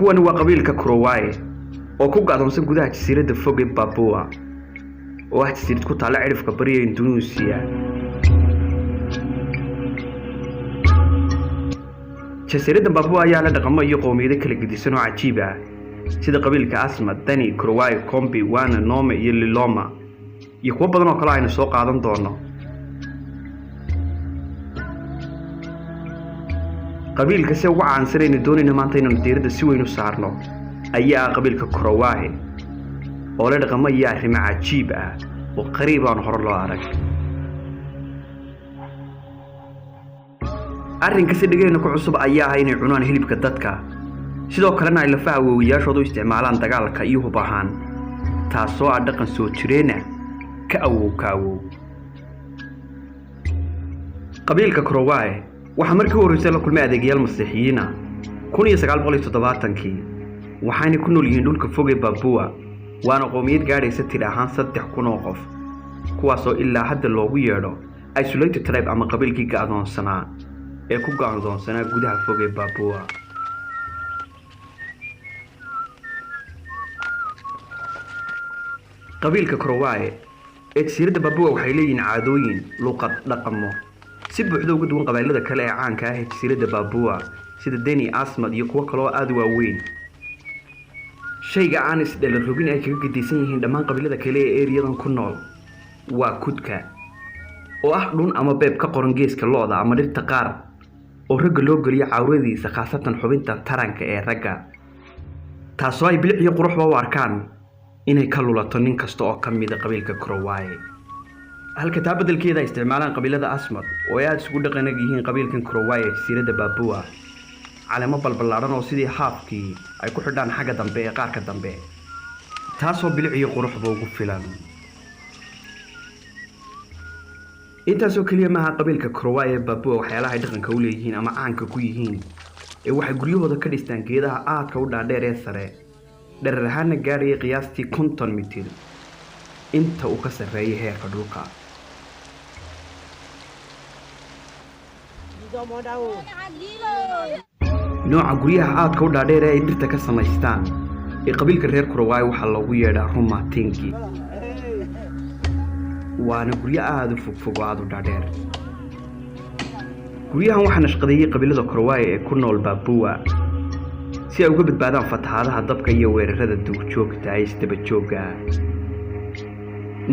kuwani waa qabiilka Kurawai oo ku gaadonsan gudaha jasiiradda fog ee Papua oo ah jasiirad ku taala cirifka bariga Indonesia. jasiiradda Papua ayaa la dhaqamo iyo qowmiyado kala gedisan oo cajiib ah sida qabiilka Asmat, Dani, Kurawai, Kombi, Wana, Nome iyo Liloma iyo kuwa badan oo kale aynu soo qaadan doono. qabiilka si ugu caansan ee doonayna maanta inaan diiradda si weyn u saarno ayaa qabiilka Kurawai oo la dhaqamo iyo arrimo cajiib ah oo qariib aan hore loo arag. arrinka si dhigayna ku cusub ayaa ah inay cunaan hilibka dadka sidoo kalena ay lafaha waaweyaashoodu isticmaalaan dagaalka iyo hub ahaan taasoo ah dhaqan soo jireena ka awow. qabiilka Kurawai waxa markii horeysay la kulmay adeegyaal Masiixiyiin 1970kii waxaana ku nool yihiin dhulka fog ee Papua waana qowmiyad gaadhaysa tir ahaan 3,000 oo qof kuwaas oo ilaa hadda loogu yeedho isolated tribe ama qabiilkii gaadonsanaa ee ku gaadonsanaa gudaha fog ee Papua. qabiilka Kurawai ee jasiiradda Papua waxay leeyihiin caadooyin, luqad, dhaqamo si buuxda uga duwan qabaylada kale ee caanka ah ee jasiiradda Papua sida Dani, Asmat iyo kuwa kale oo aad u waaweyn. shayga aan isdhela rogin ay kaga gedisan yihiin dhammaan qabiilada kale ee ereyadan ku nool waa kudka oo ah dhun ama beeb ka qoran geeska looda ama dhirta qaar oo ragga loo galiyo cawradiisa khaasatan xubinta taranka ee ragga taasoo ay bilic iyo quruxba u arkaan inay ka lulato nin kasta oo ka mid ah qabiilka Kurawai. halka taa beddelkeeda ay isticmaalaan qabiilada Asmat oo ay aad isugu dhaqanag yihiin qabiilkan Kurawai ee jasiiradda Papua caleemo balbalaaran oo sidii haafkii ay ku xidhaan xagga dambe ee qaarka dambe taasoo bilic iyo quruxba ugu filan. intaasoo kaliya maaha qabiilka Kurawai ee Papua waxyaalaha ay dhaqanka u leeyihiin ama caanka ku yihiin ee waxay guryahooda ka dhistaan geedaha aadka u dhaadheer ee sare dherer ahaana gaadhaya qiyaastii 50 mitir inta uu ka sarreeyay heerka dhulka. nooca guryaha aadka u dhaadheer ee ay dhirta ka samaystaan ee qabiilka reer Kurawai waxaa loogu yeedhaa Rumatingi waana guryo aad u fog oo aad u dhaadheer. guryahan waxaa nashqadeeyay qabiilada Kurawai ee ku nool Papua si ay uga badbaadaan fatahaadaha dabka iyo weerarada duurjoogta ay isdaba joogga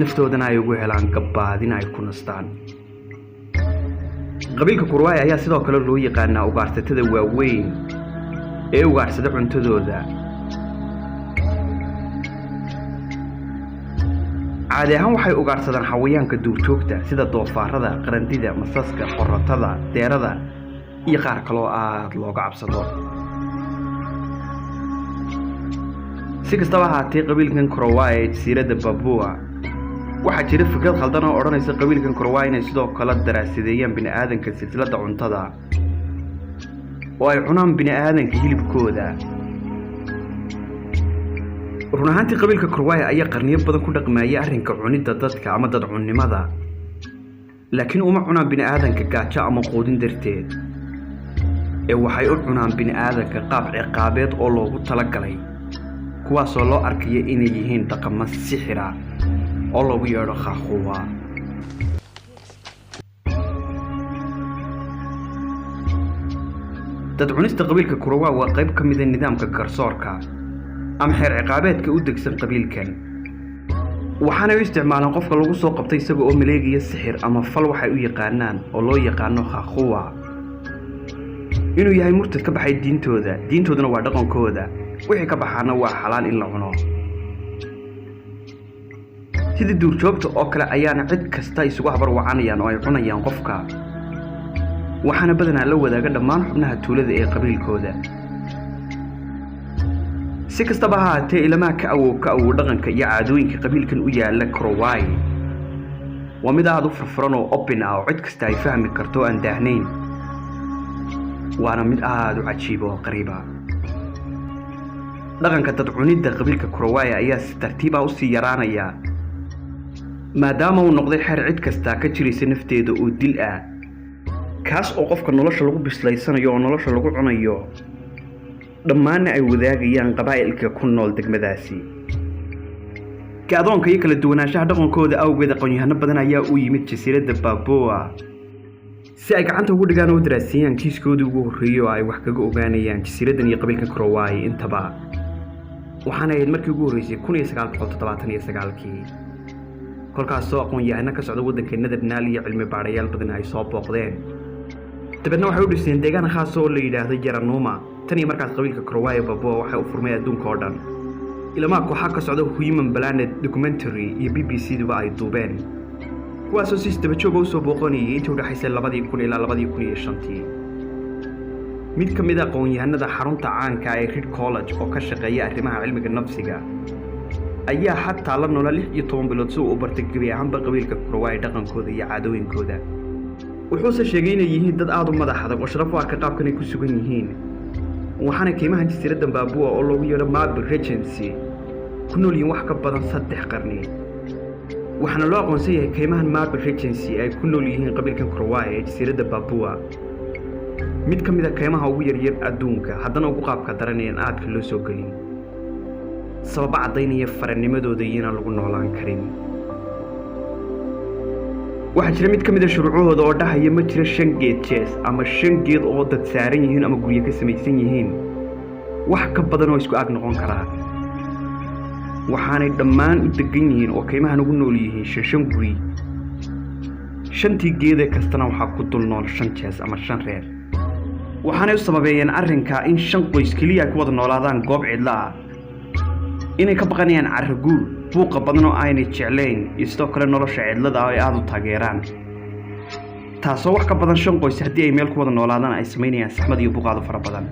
naftoodana ay ugu helaan gabaadina ay ku nastaan. qabiilka Kurawai ayaa sidoo kale loo yaqaanaa ugaarsatada waaweyn ee ugaarsada cuntadooda. caadi ahaan waxay ugaarsadaan xawayaanka duurjoogta sida doofaarada, qarandida, masaska, qorratada, deerada iyo qaar kale oo aad looga cabsado. si kastaba ahaatee qabiilkan Kurawai ee jasiiradda Papua waxaa jira fikrad khaldan oo odhanaysa qabiilkan Kurawai inay sidoo kale daraasadeeyaan bini'aadanka silsiladda cuntada oo ay cunaan bini'aadanka hilibkooda. run ahaantii qabiilka Kurawai ayaa qarniyo badan ku dhaqmaaya arrinka cunidda dadka ama dad cunnimada laakiin uma cunaan bini'aadanka gaajo ama quudin darteed ee waxay u cunaan bini'aadanka qaab ciqaabeed oo loogu talagalay kuwaasoo loo arkayo inay yihiin dhaqamo sixira oo loogu yeedho Khahuwa. dad cunista qabiilka Kurawai waa qayb ka mid ah nidaamka garsoorka ama xeer ciqaabeedka u degsan qabiilkan waxaana u isticmaalaan qofka lagu soo qabtay isaga oo maleegaya sixir ama fal waxay u yaqaanaan oo loo yaqaano Khahuwa inuu yahay murtad ka baxay diintoodana waa dhaqankooda wixii ka baxaana waa xalaal in la cuno. sida duurjoogta oo kale ayaana cid kasta isugu habar wacanayaan oo ay cunayaan qofka waxaana badanaa la wadaaga dhammaan xubnaha tuulada ee qabiilkooda. si kastaba ha ahaatee ilmaha ka awow dhaqanka iyo caadooyinka qabiilkan u yaala Kurawai waa mid aad u furfuran oo open ah oo cid kasta ay fahmi karto aan daahnayn waana mid aad u cajiib oo qariib ah. dhaqanka dad cunidda qabiilka Kurawai ayaa si tartiib ah u sii yaraanaya maadaama uu noqday xeer cid kasta ka jiraysa nafteeda oo dil ah kaas oo qofka nolosha lagu bislaysanayo oo nolosha lagu cunayo dhammaanna ay wadaagayaan qabaa'ilka ku nool degmadaasi. Kacdoonka iyo kala duwanaanshaha dhaqankooda awgeed aqoon-yahano badan ayaa u yimid jasiiradda Papua si ay gacanta ugu dhigaan oo daraasiyaan kiiskoodii ugu horreeyay oo ay wax kaga ogaanayaan jasiiraddan iyo qabiilka Korowai intaba. waxaana ahayd markii ugu horreysay 1979kii kolkaasoo aqoon-yahano ka socda waddanka Netherlands iyo cilmi baarayaal badan ay soo booqdeen. dabeedna waxay u dhiseen deegaan khaas oo la yidhaahdo Yaranuma. tan iyo markaas qabiilka Korowai Papua waxay u furmay adduunka oo dhan. ilmaha kooxaha ka socda Human Planet documentary iyo BBC-duba ay duubeen, kuwaasoo si isdaba joog ah u soo booqanayay intii u dhaxaysay 2000 ilaa 2005. mid ka mid ah aqoon-yahanada xarunta caanka ee Reed College oo ka shaqeeya arrimaha cilmiga nafsiga ayaa xataa la noolaa 16 bilood si uu u bartay gebi ahaanba qabiilka Korowai dhaqankooda iyo caadooyinkooda. wuxuuse sheegay inay yihiin dad aad u madax adag oo sharaf u arka qaabkan ay ku sugan yihiin, waxaana keymaha jasiiradda Papua oo loogu yeedho Mabi Regency ku nool yihiin wax ka badan 3 qarni. waxaana loo aqoonsan yahay keymahan Mabi Regency ay ku nool yihiin qabiilka Korowai ee jasiiradda Papua mid ka mid ah keymaha ugu yaryar adduunka, haddana ugu qaabka daran ee aan aadka loo soo gelin, sababa caddaynaya farannimadooda iyo inaan lagu noolaan karin. waxaa jira mid ka mid ah shuruucahooda oo dhahaya ma jira 5 geed jees ama 5 geed oo dad saaran yihiin ama guryo ka samaysan yihiin, wax ka badan oo isku ag noqon karaa. waxaanay dhammaan u degan yihiin oo keymahan ugu nool yihiin 5 guri. 5tii geed kastana waxaa ku dul nool 5 jees ama 5 reer. waxaanay u sababeeyeen arrinka in 5 qoys keliya ay ku wada noolaadaan goob cidla ah, inay ka baqanayaan carro guur, buuqa badan oo aanay jeclayn, iyo sidoo kale nolosha cidlada ah ay aad u taageeraan, taasoo wax ka badan 5 qoys haddii ay meel ku wada noolaadaan ay samaynayaan saxmad iyo buuqaado fara badan.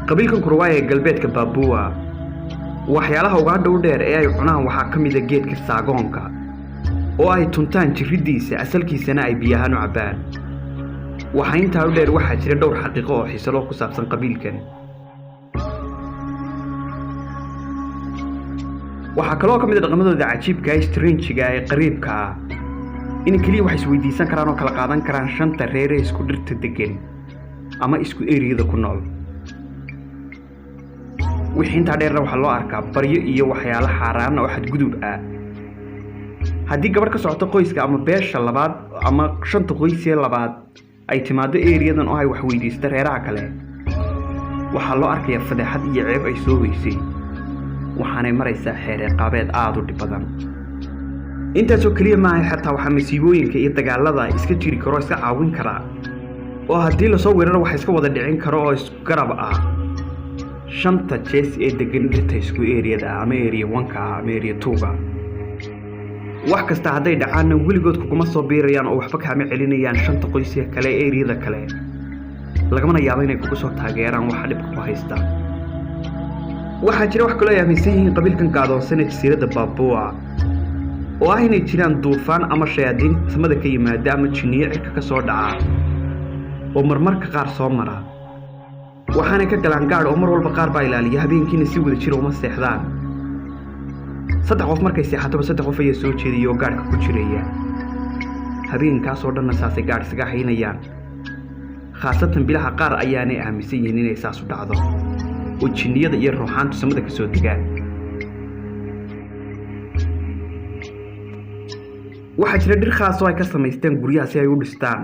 qabiilkan Korowai ee galbeedka Papua waxyaalaha uga dhow dheer ee ay cunaan waxaa ka mid ah geedka saagoonka oo ay tuntaan jirridiisa asalkiisana ay biyahaan u cabbaan. waxaa intaa u dheer waxaa jira dhowr xaqiiqo oo xiiso leh ku saabsan qabiilkan. waxaa kaloo ka mid ah dhaqamadooda cajiibka ah strange-ga ee qariibka ah in keliya wax isweydiisan karaan oo kala qaadan karaan 5 reer ee isku dhirta degan ama isku eriyada ku nool. wixii intaa dheerna waxaa loo arkaa baryo iyo waxyaalo xaaraan oo xadgudub ah. haddii gabadh ka socoto qoyska ama beesha labaad ama 5 qoys ee labaad ay timaado eriyadan oo ay wax weydiisto reeraha kale, waxaa loo arkayaa fadeexad iyo ceeb ay soo weysay, waxaanay maraysaa xeer ciqaabeed aad u dhib badan. intaasoo keliya maaha, xataa waxaa masiibooyinka iyo dagaalada iska jiri karo iska caawin kara, oo haddii lasoo weeraro waxa iska wada dhicin karo oo isku garab ah 5 jees ee degan dhirta isku eriyada ama area 1 ama area 2. wax kasta hadday dhacaanna weligood kuguma soo biirayaan oo waxba kaama celinayaan 5 qoyska kale ee eriyada kale, lagamana yaabo inay kugu soo taageeraan waxa dhibka ku haysta. waxaa jira wax kaloo ay aaminsan yihiin qabiilkan gaadoonsan ee jasiiradda Papua oo ah inay jiraan duufaan ama shayaadiin samada ka yimaada ama jinniyo cirka ka soo dhaca oo marmarka qaar soo mara. waxaanay ka galaan gaadh oo mar walba qaar baa ilaaliya, habeenkiina si wada jira uma seexdaan. 3 qof markay seexataba 3 qof ayaa soo jeedaya oo gaadhka ku jiraya. habeenkaasoo dhanna saasay gaadh isaga haynayaan, khaasatan bilaha qaar ayaanay aaminsan yihiin inay saas u dhacdo oo jinniyada iyo ruuxaantu samada ka soo degaan. waxaa jira dhir khaas oo ay ka samaysteen guryaha si ay u dhistaan,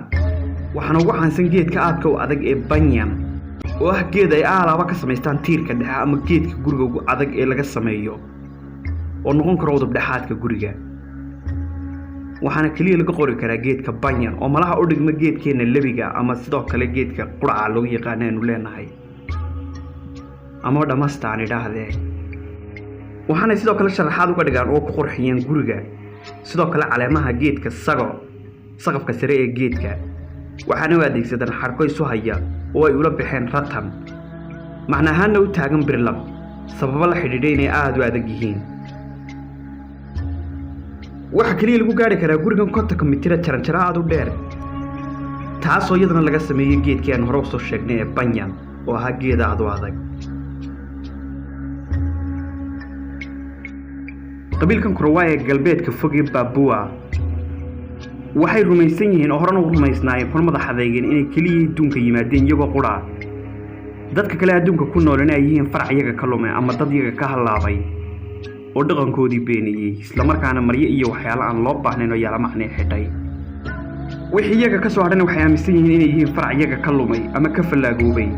waxaana ugu caansan geedka aadka u adag ee banyan oo ah geed ay aalaaba ka samaystaan tiirka dhexe ama geedka guriga ugu adag ee laga sameeyo oo noqon karo udub dhexaadka guriga. waxaana keliya laga qori karaa geedka banyan oo malaha u dhigma geedkeena lebiga ama sidoo kale geedka quraca loo yaqaan aanu leenahay ama dhamasta aan idhaahdee. waxaanay sidoo kale sharaxaad uga dhigaan oo ku qurxiyeen guriga sidoo kale caleemaha geedka sago saqafka sare ee geedka, waxaana u adeegsadaan xarko isu haya oo ay ula baxeen ratan, macna ahaanna u taagan birlab, sababo la xidhiidhay inay aad u adag yihiin. waxa keliya lagu gaari karaa gurigan 50 mitir jaranjaro aad u dheer, taasoo iyadana laga sameeyay geedkii aan hore usoo sheegnay ee banyan oo ahaa geed aad u adag. qabiilkan Korowai ee galbeedka fog ee Papua waxay rumaysan yihiin oo horena u rumaysnaayeen xurmada xadeegeen inay keliya adduunka yimaadeen iyagoo qura dadka kale adduunka ku noolna ay yihiin farac iyaga ka lumay ama dad iyaga ka halaabay oo dhaqankoodii beeniyey isla markaana maryo iyo waxyaalo aan loo baahnayn oo yaala macnay xidhay wixii iyaga ka soo hadhana waxay aaminsan yihiin inay yihiin farac iyaga ka lumay ama ka fallaagoobay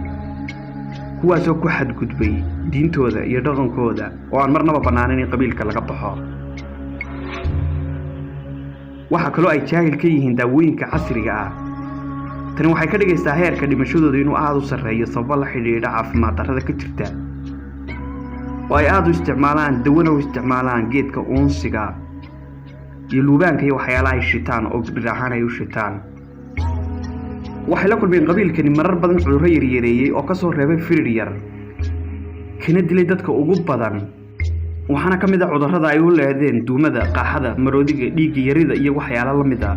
kuwaasoo ku xadgudbay diintooda iyo dhaqankooda oo aan marnaba bannaanan in qabiilka laga baxo waxa kaloo ay jaahil ka yihiin daawooyinka casriga ah tani waxay ka dhigaysaa heerka dhimashadooda inuu aad u sarreeyo sababo la xidhiidha caafimaad darrada ka jirta oo ay aad u isticmaalaan dawana u isticmaalaan geedka uunsiga iyo luubaanka iyo waxyaalaha ay shitaan oo dhir ahaan ay u shitaan waxay la kulmeen qabiilkani marar badan cudurro yaryareeyey oo ka soo reebay firir yar kana dilay dadka ugu badan waxaana ka mid ah cudurrada ay u leedeen duumada qaaxada maroodiga dhiigga yarida iyo waxyaalo la mid ah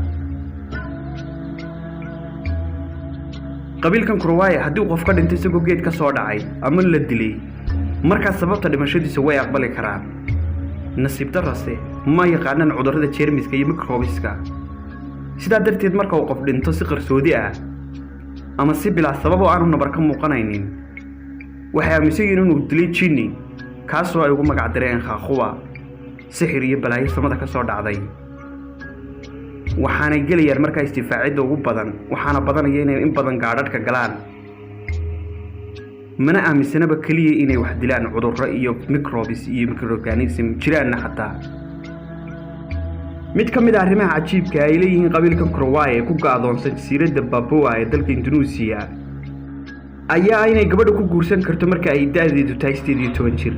qabiilkan Kurwaaye haddii qof ka dhintay isagoo geed ka soo dhacay ama la dilay markaas sababta dhimashadiisa way aqbali karaan nasiib darrase ma yaqaanaan cudurrada jeermiska iyo mikrobiska sidaa darteed marka uu qof dhinto si qarsoodi ah ama si bilaa sabab oo aanu nabar ka muuqanaynin waxay aaminsan yihiin inuu dilay jinni kaasoo ay ugu magac dareen khaaquwa sixir iyo balaayo samada ka soo dhacday waxaanay gelayaan markaa istifaacidda ugu badan waxaana badanaya inay in badan gaadhadhka galaan mana aaminsanaba keliya inay wax dilaan cudurro iyo microbes iyo microorganism jiraanna xataa mid ka mid ah arrimaha cajiibka ay leeyihiin qabiilkan Kurwaaye ee ku gaadoonsan jasiiradda Papua ee dalka Indonesia ayaa inay gabadha ku guursan karto marka ay da'deedu tahay 18 jir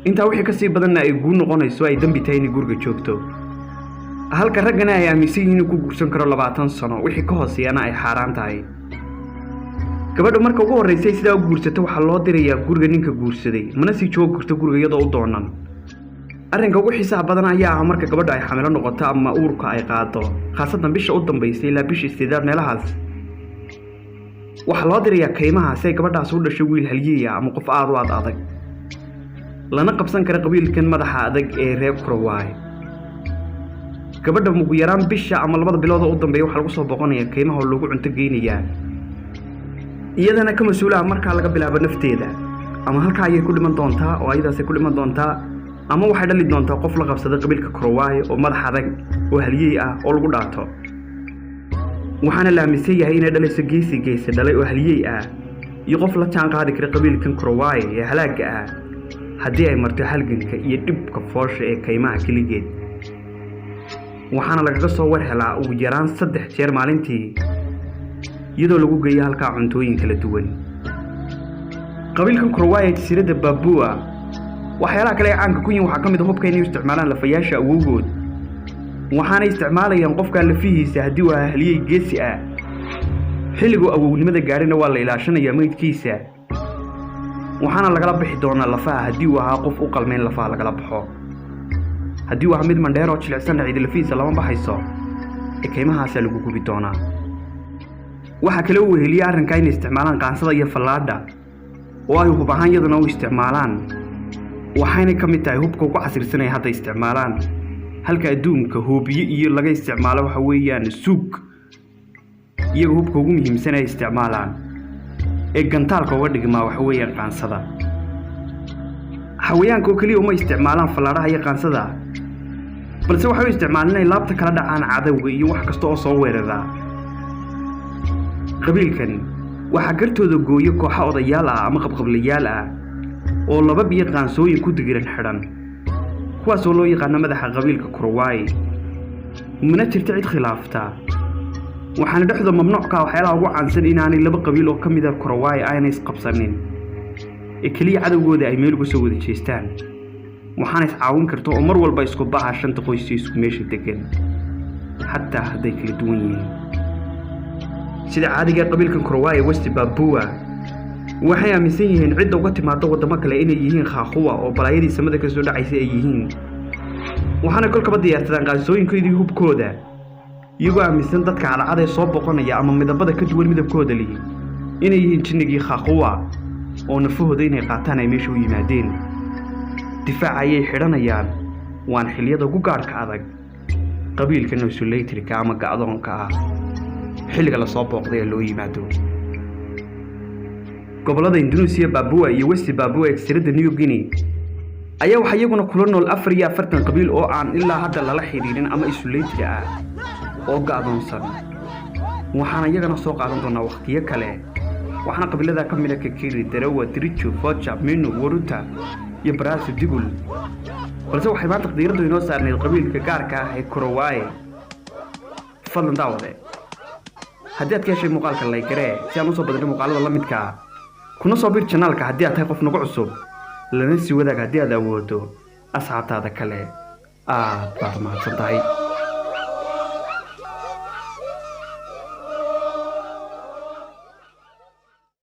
intaa wixii ka sii badanna ay guur noqonayso ay dambi tahay inay guriga joogto halka raggana ay aaminsan yihiin inuu ku guursan karo 20 sano wixii ka hooseeyana ay xaaraan tahay gabadha marka ugu horeysay sidaa u guursato waxa loo dirayaa guriga ninka guursaday mana sii joogi karto guriga iyadoo u doonan arrinka ugu xiisaha badan ayaa ah marka gabadha ay xamilo noqoto ama uurka ay qaado khaasatan bisha u dambeysay ilaa bisha 8 meelahaas waxa loo dirayaa kaymaha si ay gabadhaas u dhasho wiil halyeeya ama qof aad u adag lana qabsan kara qabiilkan madaxa adag ee reer Kurwaaye gabadha ugu yaraan bisha ama 2 bilood oo u dambeeya waxa lagu soo boqonayaa kaymaha oo lagu cunto geynayaa iyadana ka mas'uulaha marka laga bilaabo nafteeda ama halka ay ku dhiman doontaa oo ayadaas ku dhiman doontaa ama waxay dhali doontaa qof la qabsada qabiilka Kurwaaye oo madax adag oo halyeey ah oo lagu dhaato waxaana la aaminsan yahay inay dhalayso geesi dhalay oo halyeey ah iyo qof la jaan qaadi kara qabiilkan Kurwaaye ee halaaga ah haddii ay marto halganka iyo dhibka foosha ee kaymaha kaligeed waxaana lagaga soo war helaa ugu yaraan 3 jeer maalintii iyadoo lagu geeyo halka cuntooyin kala duwan qabiilkan Kurwaaye ee jasiiradda Papua waxyaalaha kale ee caanka ku yihiin waxaa ka mid ah hubka inay isticmaalaan lafayaasha awowgood waxaana isticmaalayaan qofka lafihiisa haddii uu halyeey geesi ah xilligu awownimada gaarina waa la ilaashanayaa meydkiisa waxaana lagala bixi doonaa lafaha haddii uu ahaa qof u qalmeyn lafaha lagala baxo haddii uu ahaa mid mandheer oo jilicsan ciid lafihiisa lama baxayso kaymahaas lagu gubi doonaa waxa kale oo weheliya arrinka inay isticmaalaan qaansada iyo fallaadha oo ay hub ahaan iyaduna u isticmaalaan waxayna ka mid tahay hubka ugu casrisan ee hadda isticmaalaan halka adduunka hoobiye iyo laga isticmaalo waxa weeyaan suug iyaga hubka ugu muhiimsan ay isticmaalaan ee gantaalka uga dhigmaa waxa weeyaan qaansada xawayaanka oo kaliya uma isticmaalaan fallaadhaha iyo qaansada balse waxay isticmaalaan inay laabta kala dhacaan cadawga iyo wax kasta oo soo weerara qabiilkan waxa gartooda gooyo kooxo odayaal ah ama qabqablayaal ah oo laba biyo qaansooyin ku digiran xidhan kuwaas oo loo yaqaan madaxa qabiilka Kurwaaye mana jirto cid khilaafta waxaana dhexdo mamnuuc ka waxyaalaha ugu caansan inaanay laba qabiil oo kamid ah Kurwaaye aanay isqabsanin kaliya cadawgooda ay meel uga soo wada jeestaan waxaana iscaawin karto oo mar walba isku baaha 5 qoys isku meesha degan xataa hadday kala duwan yihiin sida caadiga qabiilkan Kurwaaye West Papua waxay aaminsan yihiin cidda uga timaado wadamo kale inay yihiin khaaquwa oo balaayadii samada ka soo dhacaysay ay yihiin waxaana kolkaba diyaarsadaan qaansooyinkoodii hubkooda iyagoo aaminsan dadka cadcad ee soo boqonaya ama midabada ka duwan midabkooda lihi inay yihiin jinnigii khaaquwa oo nafahooda inay qaataan ay meesha u yimaadeen difaac ayay xidhanayaan waan xilliyada ugu gaarka adag qabiilka Nusuleytrika ama gacdoonka ah xilliga la soo booqday ee loo yimaado gobolada Indonesia, Papua iyo West Papua ee jasiiradda New Guinea ayaa waxa iyaguna kula nool 44 qabiil oo aan ilaa hadda lala xiriirin ama isulated ah oo gaadoonsan waxaana iyagana soo qaadan doonaa waqtiyo kale waxaana qabiilada ka mid ah Kikili, Darawa, Diricho, Focha, Minu, Waruta iyo Barasu Digul balse waxay maanta qadiiradu inoo saarneed qabiilka gaarka ah ee Korowaaye fadlan daawade haddii aad ka heshay muuqaalka like garee si aan u soo badino muuqaalada la midka ah kuna soo bir channelka haddii aad tahay qof nagu cusub lana sii wadaag haddii aad awoodo asxaabtaada kale aad baad mahadsantahay